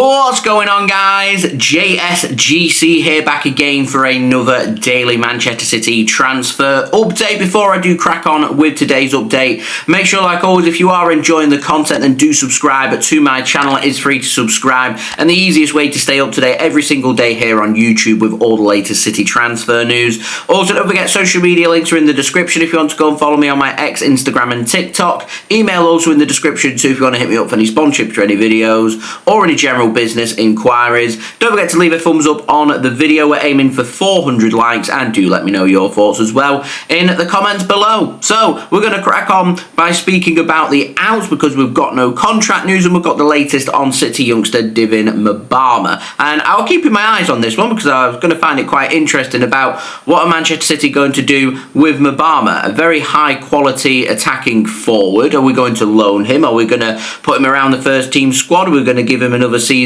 What's going on, guys? JSGC here, back again for another daily Manchester City transfer update. Before I do crack on with today's update, make sure, like always, if you are enjoying the content, then do subscribe to my channel. It is free to subscribe, and the easiest way to stay up to date every single day here on YouTube with all the latest City transfer news. Also, don't forget, social media links are in the description if you want to go and follow me on my X, Instagram and TikTok. Email also in the description too if you want to hit me up for any sponsorships or any videos or any general business inquiries. Don't forget to leave a thumbs up on the video. We're aiming for 400 likes, and do let me know your thoughts as well in the comments below. So we're going to crack on by speaking about the outs, because we've got no contract news and we've got the latest on City youngster Divin Mubama, and I'll keep my eyes on this one because I was going to find it quite interesting about what are Manchester City going to do with Mubama, a very high quality attacking forward. Are we going to loan him? Are we going to put him around the first team squad? Are we going to give him another season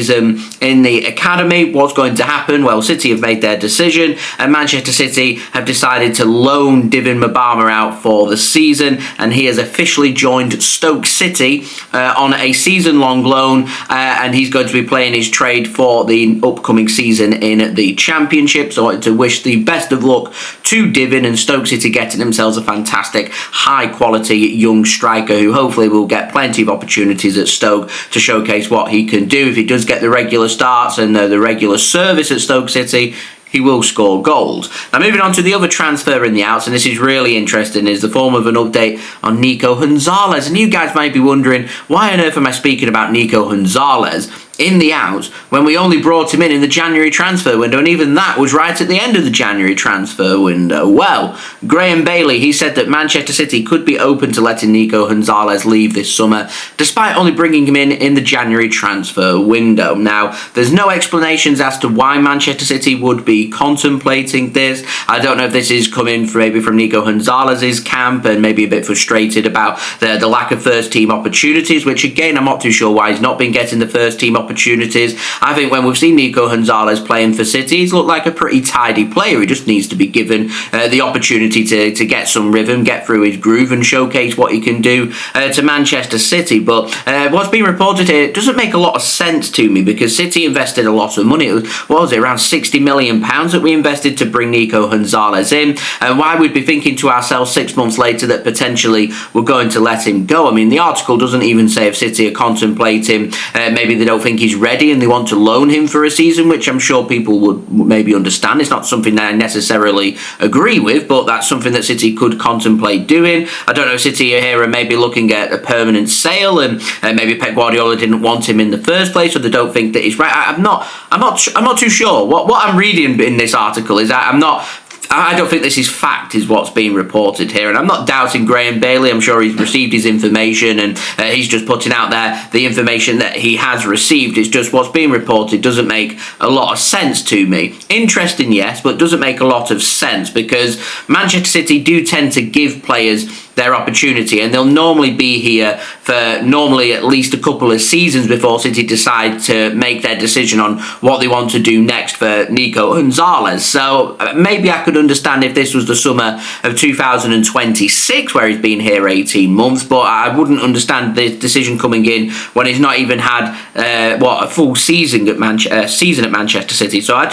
in the academy? What's going to happen? Well, City have made their decision, and Manchester City have decided to loan Divin Mubama out for the season, and he has officially joined Stoke City on a season-long loan, and he's going to be playing his trade for the upcoming season in the Championship. So I wanted to wish the best of luck to Divin and Stoke City getting themselves a fantastic, high-quality young striker who hopefully will get plenty of opportunities at Stoke to showcase what he can do. If he does get the regular starts and the regular service at Stoke City, he will score goals. Now, moving on to the other transfer in the outs, and this is really interesting, is the form of an update on Nico Gonzalez. And you guys might be wondering, why on earth am I speaking about Nico Gonzalez in the outs when we only brought him in the January transfer window, and even that was right at the end of the January transfer window? Well, Graeme Bailey, he said that Manchester City could be open to letting Nico Gonzalez leave this summer, despite only bringing him in the January transfer window. Now, there's no explanations as to why Manchester City would be contemplating this. I don't know if this is coming maybe from Nico Gonzalez's camp and maybe a bit frustrated about the lack of first team opportunities, which again, I'm not too sure why he's not been getting the first team opportunities. I think when we've seen Nico Gonzalez playing for City, he's looked like a pretty tidy player. He just needs to be given the opportunity to get some rhythm, get through his groove and showcase what he can do to Manchester City. But what's being reported here doesn't make a lot of sense to me, because City invested a lot of money. It was, what was it, around £60 million that we invested to bring Nico Gonzalez in, and why we'd be thinking to ourselves 6 months later that potentially we're going to let him go. I mean, the article doesn't even say if City are contemplating, maybe they don't think he's ready and they want to loan him for a season, which I'm sure people would maybe understand. It's not something that I necessarily agree with, but that's something that City could contemplate doing. I don't know if City here are maybe looking at a permanent sale, and maybe Pep Guardiola didn't want him in the first place, or they don't think that he's right. I'm not too sure. What I'm reading in this article is that I don't think this is fact, is what's being reported here. And I'm not doubting Graeme Bailey. I'm sure he's received his information, and he's just putting out there the information that he has received. It's just what's being reported doesn't make a lot of sense to me. Interesting, yes, but doesn't make a lot of sense, because Manchester City do tend to give players their opportunity, and they'll normally be here for at least a couple of seasons before City decide to make their decision on what they want to do next for Nico Gonzalez. So maybe I could understand if this was the summer of 2026 where he's been here 18 months, but I wouldn't understand the decision coming in when he's not even had a full season at Manchester City. So I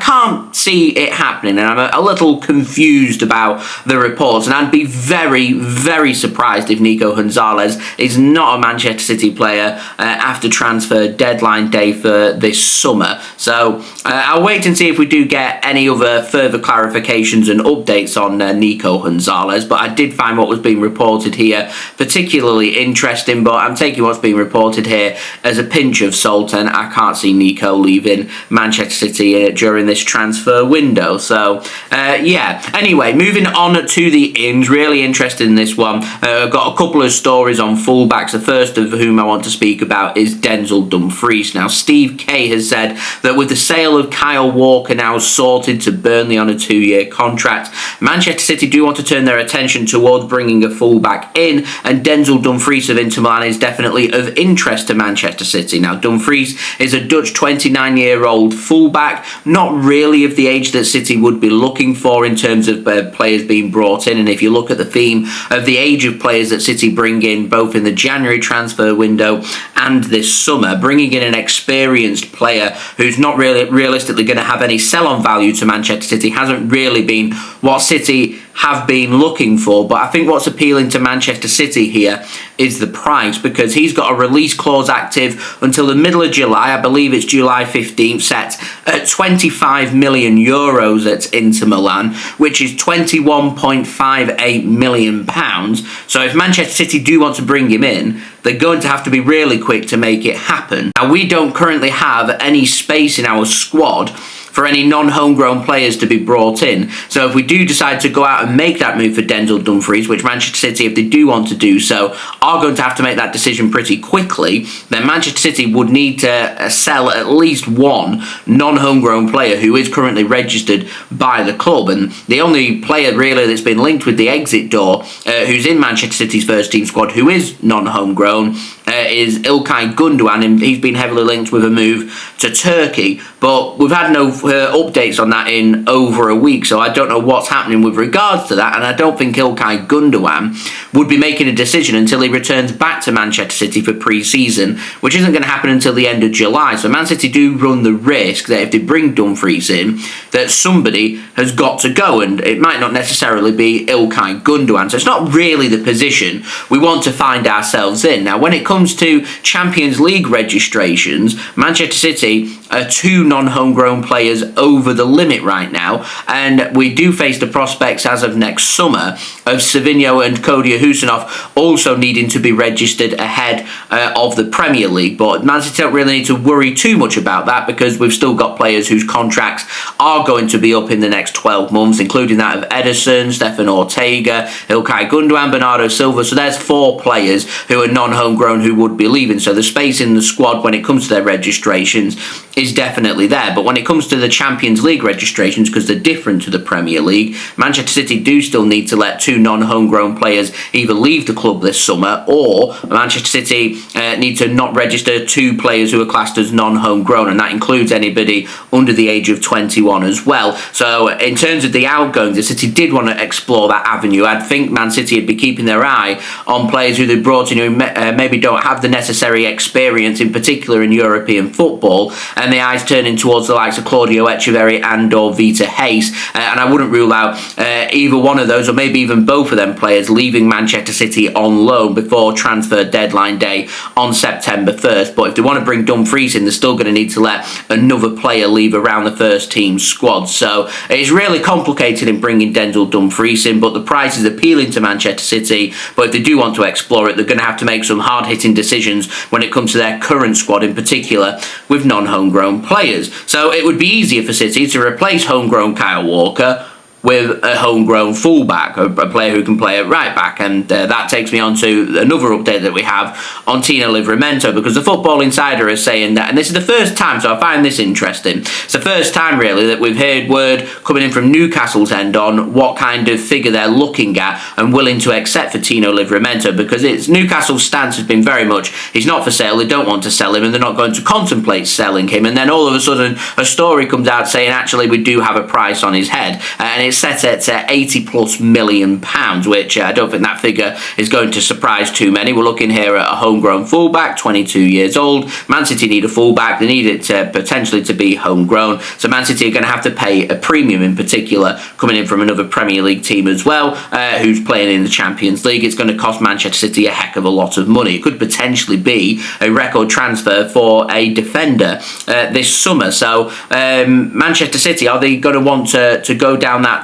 can't see it happening, and I'm a little confused about the reports, and I'd be very, very surprised if Nico Gonzalez is not a Manchester City player after transfer deadline day for this summer. So I'll wait and see if we do get any other further clarifications and updates on Nico Gonzalez, but I did find what was being reported here particularly interesting, but I'm taking what's being reported here as a pinch of salt, and I can't see Nico leaving Manchester City during this transfer window. So yeah, anyway, moving on to the ins. Really interesting in this one. I've got a couple of stories on fullbacks, the first of whom I want to speak about is Denzel Dumfries. Now, Steve Kay has said that with the sale of Kyle Walker now sorted to Burnley on a 2-year contract, Manchester City do want to turn their attention towards bringing a fullback in, and Denzel Dumfries of Inter Milan is definitely of interest to Manchester City. Now, Dumfries is a Dutch 29-year-old fullback, not really of the age that City would be looking for in terms of players being brought in, and if you look at the theme theme of the age of players that City bring in both in the January transfer window and this summer, bringing in an experienced player who's not really realistically going to have any sell-on value to Manchester City hasn't really been what City have been looking for. But I think what's appealing to Manchester City here is the price, because he's got a release clause active until the middle of July. I believe it's July 15th, set at 25 million euros at Inter Milan, which is £21.58 million. So if Manchester City do want to bring him in, they're going to have to be really quick to make it happen. Now, we don't currently have any space in our squad for any non-homegrown players to be brought in. So if we do decide to go out and make that move for Denzel Dumfries, which Manchester City, if they do want to do so, are going to have to make that decision pretty quickly, then Manchester City would need to sell at least one non-homegrown player who is currently registered by the club. And the only player really that's been linked with the exit door, who's in Manchester City's first team squad, who is non-homegrown, is İlkay Gündoğan, and he's been heavily linked with a move to Turkey. But we've had no updates on that in over a week, so I don't know what's happening with regards to that, and I don't think İlkay Gündoğan would be making a decision until he returns back to Manchester City for pre-season, which isn't going to happen until the end of July. So Man City do run the risk that if they bring Dumfries in, that somebody has got to go, and it might not necessarily be İlkay Gündoğan. So it's not really the position we want to find ourselves in. Now, when it comes to Champions League registrations, Manchester City are two non-homegrown players over the limit right now, and we do face the prospects as of next summer of Savinho and Kodia Husinov also needing to be registered ahead of the Premier League. But Man City don't really need to worry too much about that, because we've still got players whose contracts are going to be up in the next 12 months, including that of Ederson, Stefan Ortega, İlkay Gündoğan, Bernardo Silva. So there's 4 players who are non-homegrown who would be leaving. So the space in the squad when it comes to their registrations is definitely there. But when it comes to the Champions League registrations, because they're different to the Premier League, Manchester City do still need to let 2 non-homegrown players either leave the club this summer, or Manchester City need to not register 2 players who are classed as non-homegrown, and that includes anybody under the age of 21 as well. So in terms of the outgoings, the City did want to explore that avenue. I'd think Man City would be keeping their eye on players who they brought in who maybe don't have the necessary experience, in particular in European football, and the eyes turning towards the likes of Claudio Echeverri and or Vita Hayes, and I wouldn't rule out either one of those, or maybe even both of them players, leaving Manchester City on loan before transfer deadline day on September 1st. But if they want to bring Dumfries in, they're still going to need to let another player leave around the first team squad. So it's really complicated in bringing Denzel Dumfries in, but the price is appealing to Manchester City. But if they do want to explore it, they're going to have to make some hard-hitting decisions when it comes to their current squad, in particular with non-homegrown players. So it would be easier for City to replace homegrown Kyle Walker with a homegrown fullback, a player who can play at right back. And that takes me on to another update that we have on Tino Livramento, because the Football Insider is saying that, and this is the first time, so I find this interesting, it's the first time really that we've heard word coming in from Newcastle's end on what kind of figure they're looking at and willing to accept for Tino Livramento, because it's Newcastle's stance has been very much, he's not for sale, they don't want to sell him, and they're not going to contemplate selling him. And then all of a sudden a story comes out saying actually we do have a price on his head, and it's set at £80+ million, which I don't think that figure is going to surprise too many. We're looking here at a homegrown fullback, 22 years old. Man City need a fullback. They need it potentially to be homegrown. So Man City are going to have to pay a premium, in particular coming in from another Premier League team as well, who's playing in the Champions League. It's going to cost Manchester City a heck of a lot of money. It could potentially be a record transfer for a defender this summer. So Manchester City, are they going to want to go down that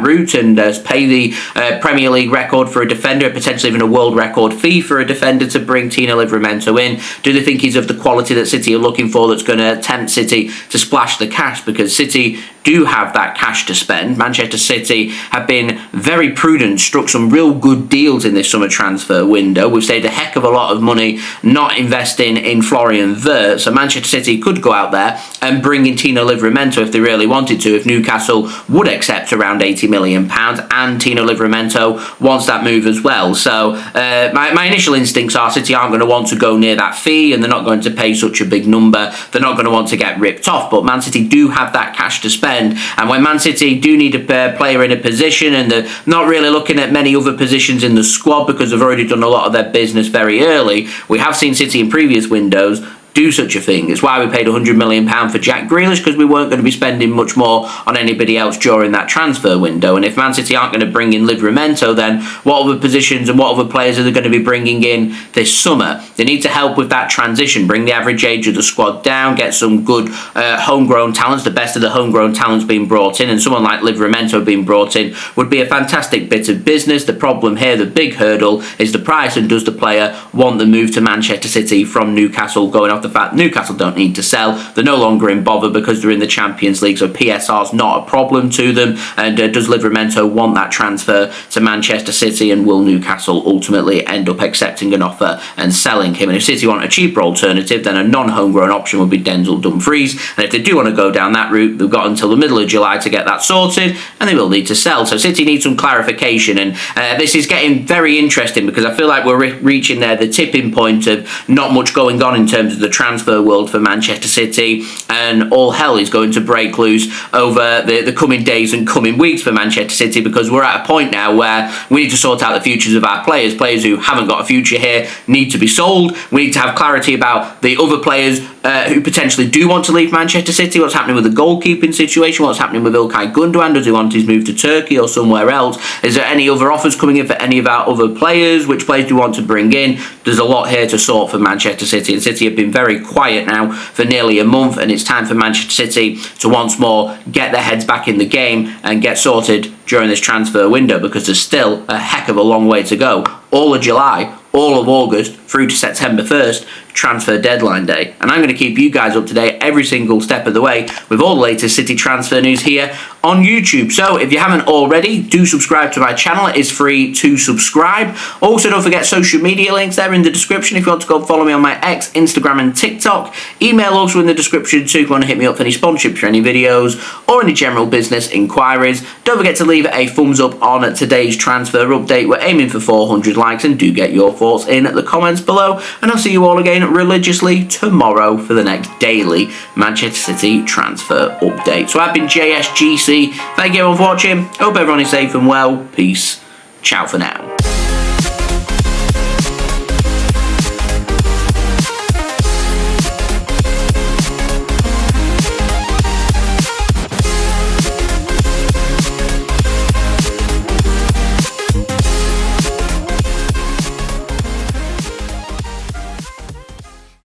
route and pay the Premier League record for a defender, potentially even a world record fee for a defender to bring Tino Livramento in? Do they think he's of the quality that City are looking for, that's going to tempt City to splash the cash? Because City do have that cash to spend. Manchester City have been very prudent, struck some real good deals in this summer transfer window. We've saved a heck of a lot of money not investing in Florian Wirtz, so Manchester City could go out there and bring in Tino Livramento if they really wanted to, if Newcastle would accept around £80 million, and Tino Livramento wants that move as well. So my initial instincts are City aren't going to want to go near that fee, and they're not going to pay such a big number. They're not going to want to get ripped off, but Man City do have that cash to spend, and when Man City do need a player in a position, and they're not really looking at many other positions in the squad because they've already done a lot of their business very early. We have seen City in previous windows do such a thing. It's why we paid £100 million for Jack Grealish, because we weren't going to be spending much more on anybody else during that transfer window. And if Man City aren't going to bring in Livramento, then what other positions and what other players are they going to be bringing in this summer? They need to help with that transition, bring the average age of the squad down, get some good homegrown talents, the best of the homegrown talents being brought in, and someone like Livramento being brought in would be a fantastic bit of business. The problem here, the big hurdle, is the price, and does the player want the move to Manchester City from Newcastle, going off the fact Newcastle don't need to sell. They're no longer in bother because they're in the Champions League, so PSR's not a problem to them. And does Livramento want that transfer to Manchester City, and will Newcastle ultimately end up accepting an offer and selling him? And if City want a cheaper alternative, then a non-homegrown option would be Denzel Dumfries. And if they do want to go down that route, they've got until the middle of July to get that sorted, and they will need to sell. So City need some clarification, and this is getting very interesting because I feel like we're reaching there the tipping point of not much going on in terms of the transfer world for Manchester City, and all hell is going to break loose over the coming days and coming weeks for Manchester City, because we're at a point now where we need to sort out the futures of our players. Players who haven't got a future here need to be sold. We need to have clarity about the other players who potentially do want to leave Manchester City. What's happening with the goalkeeping situation? What's happening with İlkay Gundogan? Does he want his move to Turkey or somewhere else? Is there any other offers coming in for any of our other players? Which players do we want to bring in? There's a lot here to sort for Manchester City, and City have been very quiet now for nearly a month, and it's time for Manchester City to once more get their heads back in the game and get sorted during this transfer window, because there's still a heck of a long way to go. All of July, all of August, through to September 1st, transfer deadline day. And I'm going to keep you guys up to date every single step of the way with all the latest City transfer news here on YouTube. So if you haven't already, do subscribe to my channel. It is free to subscribe. Also, don't forget social media links there in the description if you want to go follow me on my X, Instagram and TikTok. Email also in the description too if you want to hit me up for any sponsorship for any videos or any general business inquiries. Don't forget to leave a thumbs up on today's transfer update. We're aiming for 400 likes, and do get your thoughts in the comments below. And I'll see you all again religiously tomorrow for the next daily Manchester City transfer update. So I've been JSGC. Thank you everyone for watching. Hope everyone is safe and well. Peace. Ciao for now.